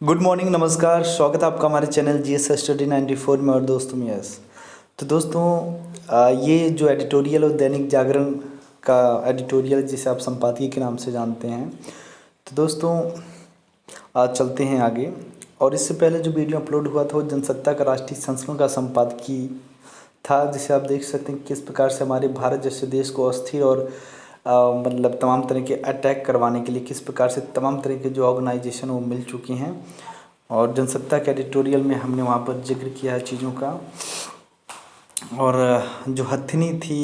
Good morning, नमस्कार। स्वागत है आपका हमारे चैनल जीएस स्टडी 94 में। और दोस्तों मैं यस तो दोस्तों ये जो एडिटोरियल और दैनिक जागरण का एडिटोरियल जिसे आप संपादकीय के नाम से जानते हैं, तो दोस्तों आज चलते हैं आगे। और इससे पहले जो वीडियो अपलोड हुआ था वो जनसत्ता का राष्ट्रीय संस्करण का संपादकीय था, जिसे आप देख सकते हैं किस प्रकार से हमारे भारत जैसे देश को अस्थिर और मतलब तमाम तरह के अटैक करवाने के लिए किस प्रकार से तमाम तरह के जो ऑर्गेनाइजेशन वो मिल चुकी हैं। और जनसत्ता के एडिटोरियल में हमने वहाँ पर जिक्र किया है चीज़ों का। और जो हथिनी थी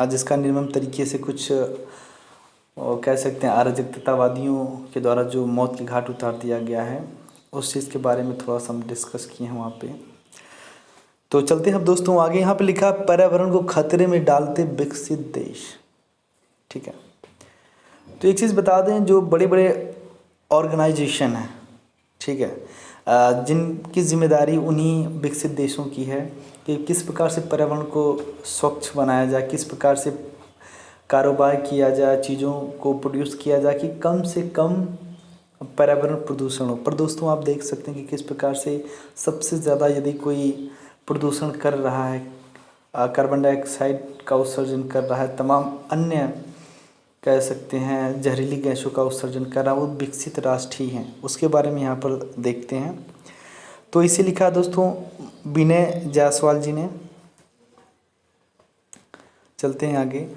जिसका निर्मम तरीके से कुछ कह सकते हैं अराजकतावादियों के द्वारा जो मौत के घाट उतार दिया गया है, उस चीज़ के बारे में थोड़ा सा हम डिस्कस किए हैं वहाँ पे। तो चलते हैं अब दोस्तों आगे। यहाँ पे लिखा पर्यावरण को खतरे में डालते विकसित देश। ठीक है, तो एक चीज़ बता दें, जो बड़े बड़े ऑर्गेनाइजेशन हैं, ठीक है, जिनकी जिम्मेदारी उन्हीं विकसित देशों की है कि किस प्रकार से पर्यावरण को स्वच्छ बनाया जाए, किस प्रकार से कारोबार किया जाए, चीज़ों को प्रोड्यूस किया जाए कि कम से कम पर्यावरण प्रदूषण हो। पर दोस्तों आप देख सकते हैं कि किस प्रकार से सबसे ज़्यादा यदि कोई प्रदूषण कर रहा है, कार्बन डाइऑक्साइड का उत्सर्जन कर रहा है, तमाम अन्य कह सकते हैं जहरीली गैसों का उत्सर्जन कर रहा है, वो विकसित राष्ट्र ही हैं। उसके बारे में यहाँ पर देखते हैं। तो इसे लिखा दोस्तों विनय जायसवाल जी ने। चलते हैं आगे।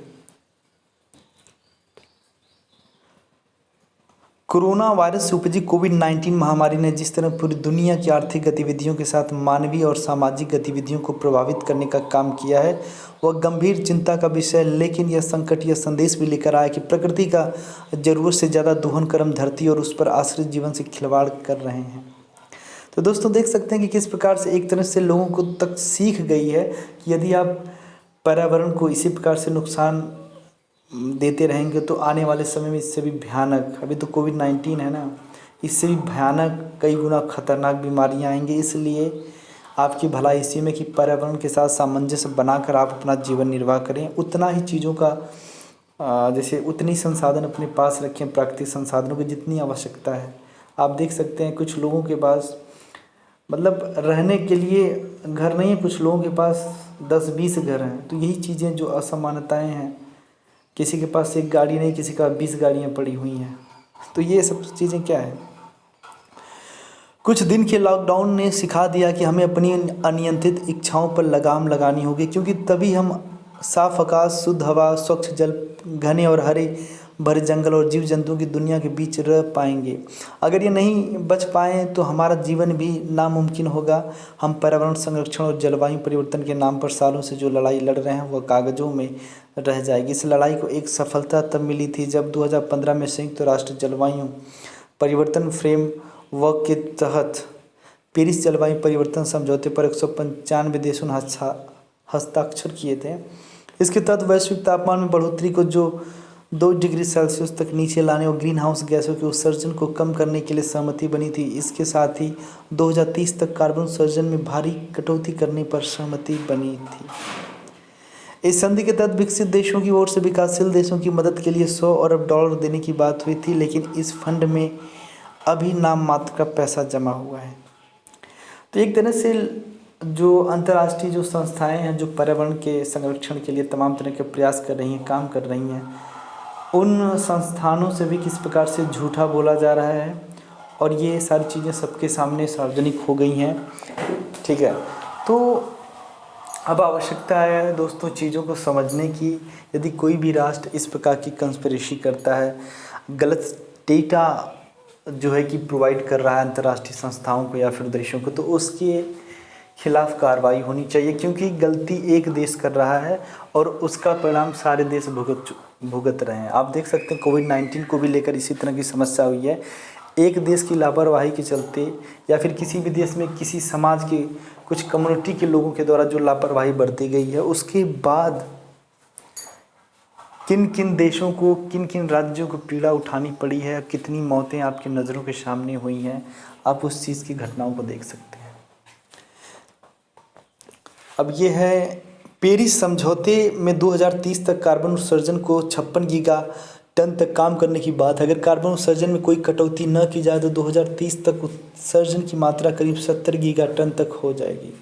कोरोना वायरस से उपजी कोविड-19 महामारी ने जिस तरह पूरी दुनिया की आर्थिक गतिविधियों के साथ मानवीय और सामाजिक गतिविधियों को प्रभावित करने का काम किया है, वह गंभीर चिंता का विषय है। लेकिन यह संकट यह संदेश भी लेकर आया कि प्रकृति का ज़रूरत से ज़्यादा दोहन कर हम धरती और उस पर आश्रित जीवन से खिलवाड़ कर रहे हैं। तो दोस्तों देख सकते हैं कि किस प्रकार से एक तरह से लोगों को तक सीख गई है कि यदि आप पर्यावरण को इसी प्रकार से नुकसान देते रहेंगे तो आने वाले समय में इससे भी भयानक, अभी तो कोविड-19 है ना, इससे भी भयानक कई गुना खतरनाक बीमारियां आएंगी। इसलिए आपकी भलाई इसी में कि पर्यावरण के साथ सामंजस्य बनाकर आप अपना जीवन निर्वाह करें। उतना ही चीज़ों का जैसे उतनी संसाधन अपने पास रखें, प्राकृतिक संसाधनों की जितनी आवश्यकता है। आप देख सकते हैं कुछ लोगों के पास मतलब रहने के लिए घर नहीं है, कुछ लोगों के पास 10-20 घर हैं। तो यही चीज़ें जो असमानताएँ हैं, किसी के पास एक गाड़ी नहीं, किसी का 20 गाड़ियाँ पड़ी हुई हैं। तो ये सब चीज़ें क्या है, कुछ दिन के लॉकडाउन ने सिखा दिया कि हमें अपनी अनियंत्रित इच्छाओं पर लगाम लगानी होगी, क्योंकि तभी हम साफ आकाश, शुद्ध हवा, स्वच्छ जल, घने और हरे भरे जंगल और जीव जंतुओं की दुनिया के बीच रह पाएंगे। अगर ये नहीं बच पाए तो हमारा जीवन भी नामुमकिन होगा। हम पर्यावरण संरक्षण और जलवायु परिवर्तन के नाम पर सालों से जो लड़ाई लड़ रहे हैं वह कागज़ों में रह जाएगी। इस लड़ाई को एक सफलता तब मिली थी जब 2015 में संयुक्त राष्ट्र जलवायु परिवर्तन फ्रेमवर्क के तहत पेरिस जलवायु परिवर्तन समझौते पर 195 देशों ने हस्ताक्षर किए थे। इसके तहत वैश्विक तापमान में बढ़ोतरी को जो 2 डिग्री सेल्सियस तक नीचे लाने और ग्रीन हाउस गैसों के उत्सर्जन को कम करने के लिए सहमति बनी थी। इसके साथ ही 2030 तक कार्बन उत्सर्जन में भारी कटौती करने पर सहमति बनी थी। इस संधि के तहत विकसित देशों की ओर से विकासशील देशों की मदद के लिए $100 अरब देने की बात हुई थी, लेकिन इस फंड में अभी नाम मात्र का पैसा जमा हुआ है। तो एक तरह से जो अंतर्राष्ट्रीय जो संस्थाएं हैं जो पर्यावरण के संरक्षण के लिए तमाम तरह के प्रयास कर रही हैं, काम कर रही हैं, उन संस्थानों से भी किस प्रकार से झूठा बोला जा रहा है और ये सारी चीज़ें सबके सामने सार्वजनिक हो गई हैं। ठीक है, तो अब आवश्यकता है दोस्तों चीज़ों को समझने की। यदि कोई भी राष्ट्र इस प्रकार की कंस्पिरेसी करता है, गलत डेटा जो है कि प्रोवाइड कर रहा है अंतर्राष्ट्रीय संस्थाओं को या फिर देशों को, तो उसके खिलाफ कार्रवाई होनी चाहिए, क्योंकि गलती एक देश कर रहा है और उसका परिणाम सारे देश भुगत रहे हैं। आप देख सकते हैं कोविड-19 को भी लेकर इसी तरह की समस्या हुई है। एक देश की लापरवाही के चलते या फिर किसी भी देश में किसी समाज के कुछ कम्युनिटी के लोगों के द्वारा जो लापरवाही बरती गई है, उसके बाद किन किन देशों को, किन किन राज्यों को पीड़ा उठानी पड़ी है, कितनी मौतें आपकी नज़रों के सामने हुई हैं, आप उस चीज़ की घटनाओं को देख सकते हैं। अब ये है पेरिस समझौते में 2030 तक कार्बन उत्सर्जन को 56 गीगा टन तक काम करने की बात है। अगर कार्बन उत्सर्जन में कोई कटौती न की जाए तो 2030 तक उत्सर्जन की मात्रा करीब 70 गीगाटन तक हो जाएगी।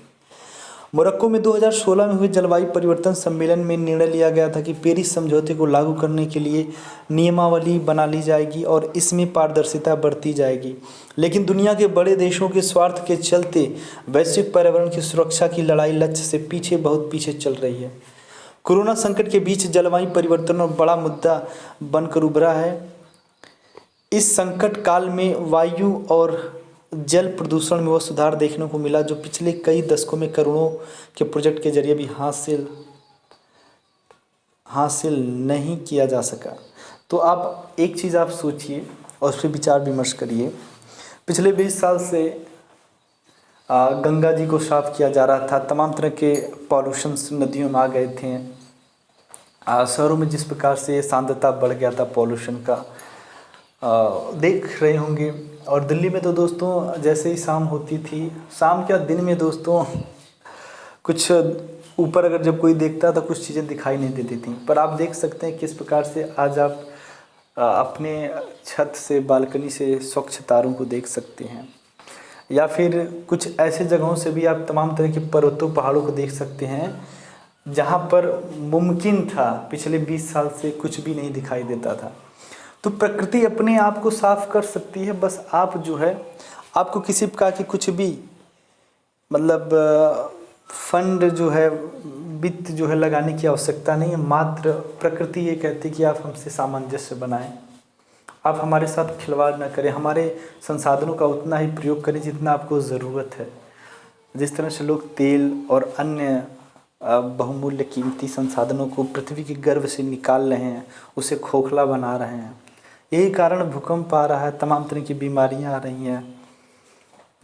मोरक्को में 2016 में हुए जलवायु परिवर्तन सम्मेलन में निर्णय लिया गया था कि पेरिस समझौते को लागू करने के लिए नियमावली बना ली जाएगी और इसमें पारदर्शिता बरती जाएगी। लेकिन दुनिया के बड़े देशों के स्वार्थ के चलते वैश्विक पर्यावरण की सुरक्षा की लड़ाई लक्ष्य से बहुत पीछे चल रही है। कोरोना संकट के बीच जलवायु परिवर्तन और बड़ा मुद्दा बनकर उभरा है। इस संकट काल में वायु और जल प्रदूषण में वो सुधार देखने को मिला जो पिछले कई दशकों में करोड़ों के प्रोजेक्ट के जरिए भी हासिल नहीं किया जा सका। तो आप एक चीज़ आप सोचिए और उस पर विचार विमर्श करिए। पिछले 20 साल से गंगा जी को साफ किया जा रहा था, तमाम तरह के पॉल्यूशंस नदियों में आ गए थे। शहरों में जिस प्रकार से सांद्रता बढ़ गया था पॉल्यूशन का, देख रहे होंगे। और दिल्ली में तो दोस्तों जैसे ही शाम होती थी, शाम क्या दिन में दोस्तों, कुछ ऊपर अगर जब कोई देखता तो कुछ चीज़ें दिखाई नहीं देती थी। पर आप देख सकते हैं किस प्रकार से आज आप अपने छत से, बालकनी से स्वच्छ तारों को देख सकते हैं, या फिर कुछ ऐसे जगहों से भी आप तमाम तरह के पर्वतों पहाड़ों को देख सकते हैं जहाँ पर मुमकिन था पिछले 20 साल से कुछ भी नहीं दिखाई देता था। तो प्रकृति अपने आप को साफ कर सकती है। बस आप जो है, आपको किसी प्रकार की कुछ भी मतलब फंड जो है, वित्त जो है लगाने की आवश्यकता नहीं है। मात्र प्रकृति ये कहती है कि आप हमसे सामंजस्य बनाएं, आप हमारे साथ खिलवाड़ न करें, हमारे संसाधनों का उतना ही प्रयोग करें जितना आपको ज़रूरत है। जिस तरह से लोग तेल और अन्य बहुमूल्य कीमती संसाधनों को पृथ्वी के गर्भ से निकाल रहे हैं, उसे खोखला बना रहे हैं, यही कारण भूकंप आ रहा है, तमाम तरह की बीमारियां आ रही हैं,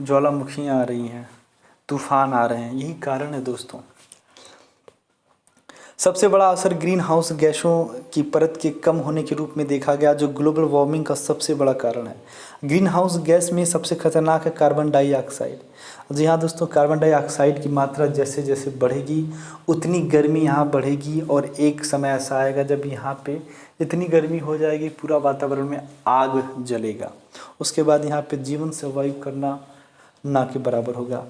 ज्वालामुखियां आ रही हैं, तूफान आ रहे हैं, यही कारण है दोस्तों। सबसे बड़ा असर ग्रीन हाउस गैसों की परत के कम होने के रूप में देखा गया, जो ग्लोबल वार्मिंग का सबसे बड़ा कारण है। ग्रीन हाउस गैस में सबसे खतरनाक है कार्बन डाइऑक्साइड। जी हाँ दोस्तों, कार्बन डाइऑक्साइड की मात्रा जैसे जैसे बढ़ेगी उतनी गर्मी यहाँ बढ़ेगी, और एक समय ऐसा आएगा जब यहाँ पे इतनी गर्मी हो जाएगी पूरा वातावरण में आग जलेगा। उसके बाद यहाँ पे जीवन सर्वाइव करना ना के बराबर होगा।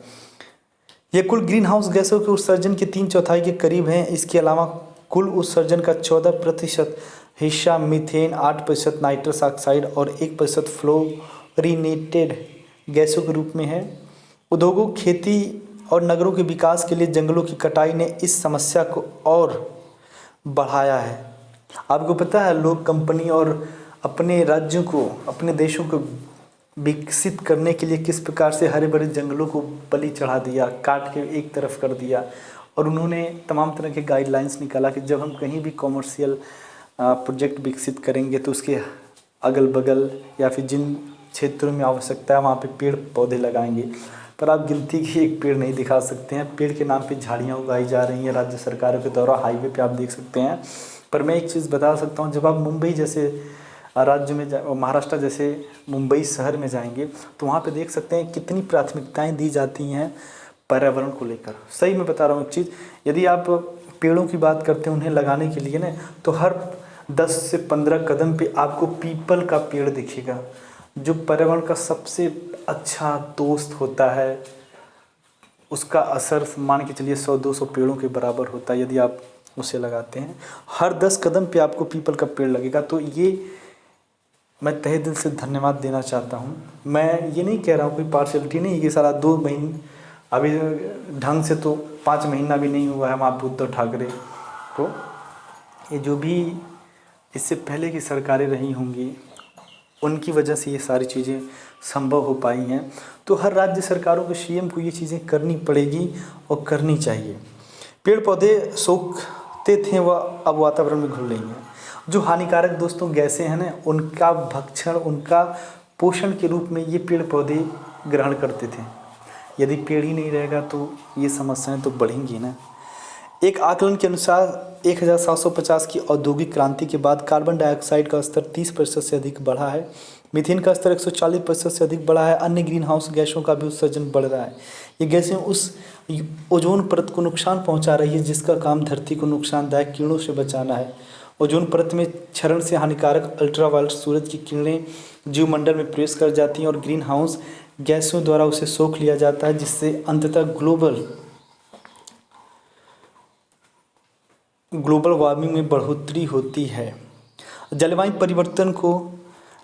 ये कुल ग्रीन हाउस गैसों के उत्सर्जन के 3/4 के करीब हैं। इसके अलावा कुल उत्सर्जन का 14% हिस्सा मीथेन, 8% नाइट्रस ऑक्साइड और 1% फ्लोरिनेटेड गैसों के रूप में है। उद्योगों, खेती और नगरों के विकास के लिए जंगलों की कटाई ने इस समस्या को और बढ़ाया है। आपको पता है लोग कंपनी और अपने राज्यों को, अपने देशों को विकसित करने के लिए किस प्रकार से हरे भरे जंगलों को बलि चढ़ा दिया, काट के एक तरफ कर दिया। और उन्होंने तमाम तरह के गाइडलाइंस निकाला कि जब हम कहीं भी कॉमर्शियल प्रोजेक्ट विकसित करेंगे तो उसके अगल बगल या फिर जिन क्षेत्रों में आवश्यकता है वहाँ पे पेड़ पौधे लगाएंगे। पर आप गिनती की एक पेड़ नहीं दिखा सकते हैं। पेड़ के नाम पे झाड़ियाँ उगाई जा रही हैं राज्य सरकारों के द्वारा, हाईवे पे आप देख सकते हैं। पर मैं एक चीज़ बता सकता हूँ, जब आप मुंबई जैसे राज्य में, महाराष्ट्र जैसे मुंबई शहर में जाएंगे तो वहाँ पे देख सकते हैं कितनी प्राथमिकताएं दी जाती हैं पर्यावरण को लेकर। सही मैं बता रहा हूँ एक चीज़, यदि आप पेड़ों की बात करते हैं उन्हें लगाने के लिए ना, तो हर 10 से 15 कदम पे आपको पीपल का पेड़ दिखेगा, जो पर्यावरण का सबसे अच्छा दोस्त होता है। उसका असर मान के चलिए 100-200 पेड़ों के बराबर होता है यदि आप उसे लगाते हैं। हर 10 कदम पे आपको पीपल का पेड़ लगेगा। तो ये मैं तहे दिल से धन्यवाद देना चाहता हूँ। मैं ये नहीं कह रहा हूँ कोई पार्शलिटी नहीं, ये सारा 2 महीने अभी ढंग से तो 5 महीना भी नहीं हुआ है वहाँ उद्धव ठाकरे को। ये जो भी इससे पहले की सरकारें रही होंगी उनकी वजह से ये सारी चीज़ें संभव हो पाई हैं। तो हर राज्य सरकारों के सीएम को ये चीज़ें करनी पड़ेगी और करनी चाहिए। पेड़ पौधे सूखते थे वह अब वातावरण में घुल रही हैं। जो हानिकारक दोस्तों गैसें हैं ना, उनका भक्षण, उनका पोषण के रूप में ये पेड़ पौधे ग्रहण करते थे। यदि पेड़ ही नहीं रहेगा तो ये समस्याएं तो बढ़ेंगी ना। एक आकलन के अनुसार 1750 की औद्योगिक क्रांति के बाद कार्बन डाइऑक्साइड का स्तर 30% से अधिक बढ़ा है। मीथेन का स्तर 140% से अधिक बढ़ा है। अन्य ग्रीन हाउस गैसों का भी उत्सर्जन बढ़ रहा है। ये गैसें उस ओजोन परत को नुकसान पहुंचा रही है जिसका काम धरती को नुकसानदायक किरणों से बचाना है। ओजोन परत में क्षरण से हानिकारक अल्ट्रावायलेट सूरज की किरणें जीवमंडल में प्रवेश कर जाती हैं और ग्रीन हाउस गैसों द्वारा उसे सोख लिया जाता है, जिससे अंततः ग्लोबल वार्मिंग में बढ़ोतरी होती है। जलवायु परिवर्तन को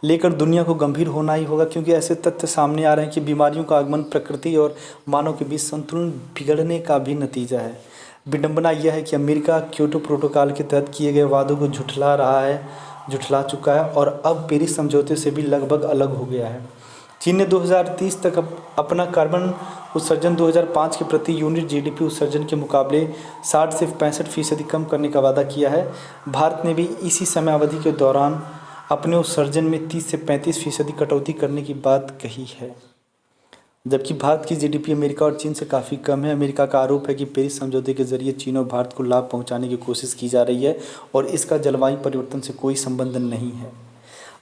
लेकर दुनिया को गंभीर होना ही होगा, क्योंकि ऐसे तथ्य सामने आ रहे हैं कि बीमारियों का आगमन प्रकृति और मानव के बीच संतुलन बिगड़ने का भी नतीजा है। विडंबना यह है कि अमेरिका क्योटो प्रोटोकॉल के तहत किए गए वादों को झुठला चुका है और अब पेरिस समझौते से भी लगभग अलग हो गया है। चीन ने 2030 तक अपना कार्बन उत्सर्जन 2005 के प्रति यूनिट जीडीपी उत्सर्जन के मुकाबले 60 से 65% कम करने का वादा किया है। भारत ने भी इसी समय अवधि के दौरान अपने उत्सर्जन में 30 से 35% कटौती करने की बात कही है, जबकि भारत की जीडीपी अमेरिका और चीन से काफ़ी कम है। अमेरिका का आरोप है कि पेरिस समझौते के जरिए चीन और भारत को लाभ पहुंचाने की कोशिश की जा रही है और इसका जलवायु परिवर्तन से कोई संबंध नहीं है।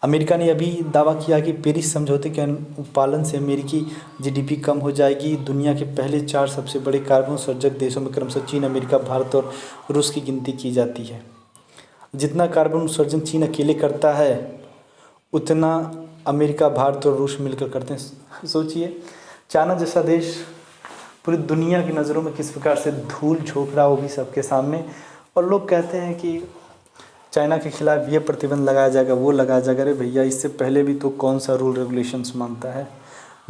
अमेरिका ने अभी दावा किया कि पेरिस समझौते के पालन से अमेरिकी जीडीपी कम हो जाएगी। दुनिया के पहले 4 सबसे बड़े कार्बन उत्सर्जक देशों में क्रमशः चीन, अमेरिका, भारत और रूस की गिनती की जाती है। जितना कार्बन उत्सर्जन चीन अकेले करता है उतना अमेरिका, भारत और रूस मिलकर करते हैं। सोचिए, चाइना जैसा देश पूरी दुनिया की नज़रों में किस प्रकार से धूल झोंक रहा, वो भी सबके सामने। और लोग कहते हैं कि चाइना के खिलाफ ये प्रतिबंध लगाया जाएगा, वो लगाया जाएगा। अरे भैया, इससे पहले भी तो कौन सा रूल रेगुलेशंस मानता है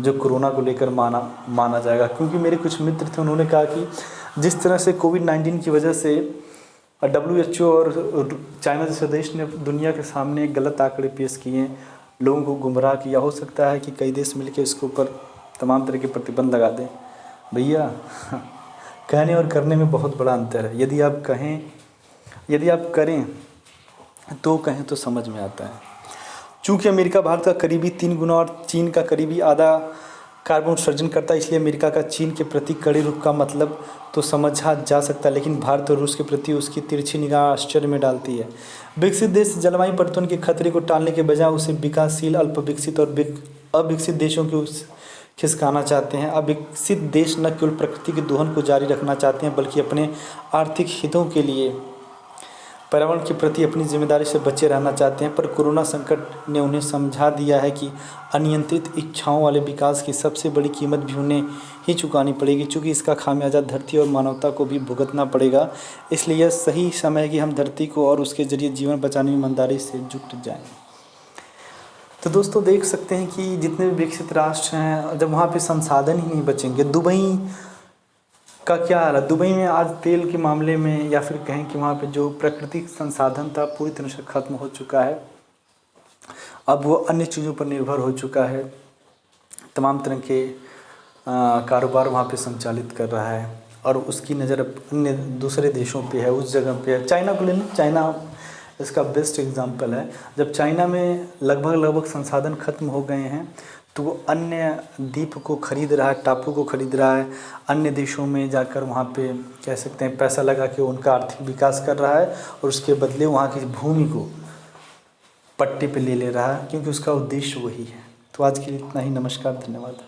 जो कोरोना को लेकर माना जाएगा। क्योंकि मेरे कुछ मित्र थे, उन्होंने कहा कि जिस तरह से कोविड-19 की वजह से WHO और चाइना जैसे देश ने दुनिया के सामने गलत आंकड़े पेश किए, लोगों को गुमराह किया, हो सकता है कि कई देश मिलकर इसके ऊपर तमाम तरह के प्रतिबंध लगा दें। भैया, कहने और करने में बहुत बड़ा अंतर है। यदि आप करें तो कहें तो समझ में आता है। चूँकि अमेरिका भारत का करीबी 3 गुना और चीन का करीबी आधा कार्बन उत्सर्जन करता है, इसलिए अमेरिका का चीन के प्रति कड़े रुख का मतलब तो समझा जा सकता है, लेकिन भारत और रूस के प्रति उसकी तिरछी निगाह आश्चर्य में डालती है। विकसित देश जलवायु परिवर्तन के खतरे को टालने के बजाय उसे विकासशील, अल्पविकसित और अविकसित देशों के खिसकाना चाहते हैं। अविकसित देश न केवल प्रकृति के दोहन को जारी रखना चाहते हैं, बल्कि अपने आर्थिक हितों के लिए पर्यावरण के प्रति अपनी जिम्मेदारी से बचे रहना चाहते हैं। पर कोरोना संकट ने उन्हें समझा दिया है कि अनियंत्रित इच्छाओं वाले विकास की सबसे बड़ी कीमत भी उन्हें ही चुकानी पड़ेगी, चूँकि इसका खामियाजा धरती और मानवता को भी भुगतना पड़ेगा। इसलिए यह सही समय है कि हम धरती को और उसके जरिए जीवन बचाने में ईमानदारी से जुट जाएं। तो दोस्तों, देख सकते हैं कि जितने भी विकसित राष्ट्र हैं, जब वहाँ पे संसाधन ही नहीं बचेंगे। दुबई का क्या हाल है? दुबई में आज तेल के मामले में, या फिर कहें कि वहाँ पे जो प्राकृतिक संसाधन था पूरी तरह से ख़त्म हो चुका है। अब वो अन्य चीज़ों पर निर्भर हो चुका है। तमाम तरह के कारोबार वहाँ पे संचालित कर रहा है और उसकी नज़र अन्य दूसरे देशों पे है, उस जगह पे है। चाइना को ले लें, चाइना इसका बेस्ट एग्जांपल है। जब चाइना में लगभग संसाधन खत्म हो गए हैं, तो वो अन्य द्वीप को खरीद रहा है, टापू को खरीद रहा है, अन्य देशों में जाकर वहाँ पे कह सकते हैं पैसा लगा के उनका आर्थिक विकास कर रहा है और उसके बदले वहाँ की भूमि को पट्टे पे ले रहा है, क्योंकि उसका उद्देश्य वही है। तो आज के लिए इतना ही। नमस्कार, धन्यवाद।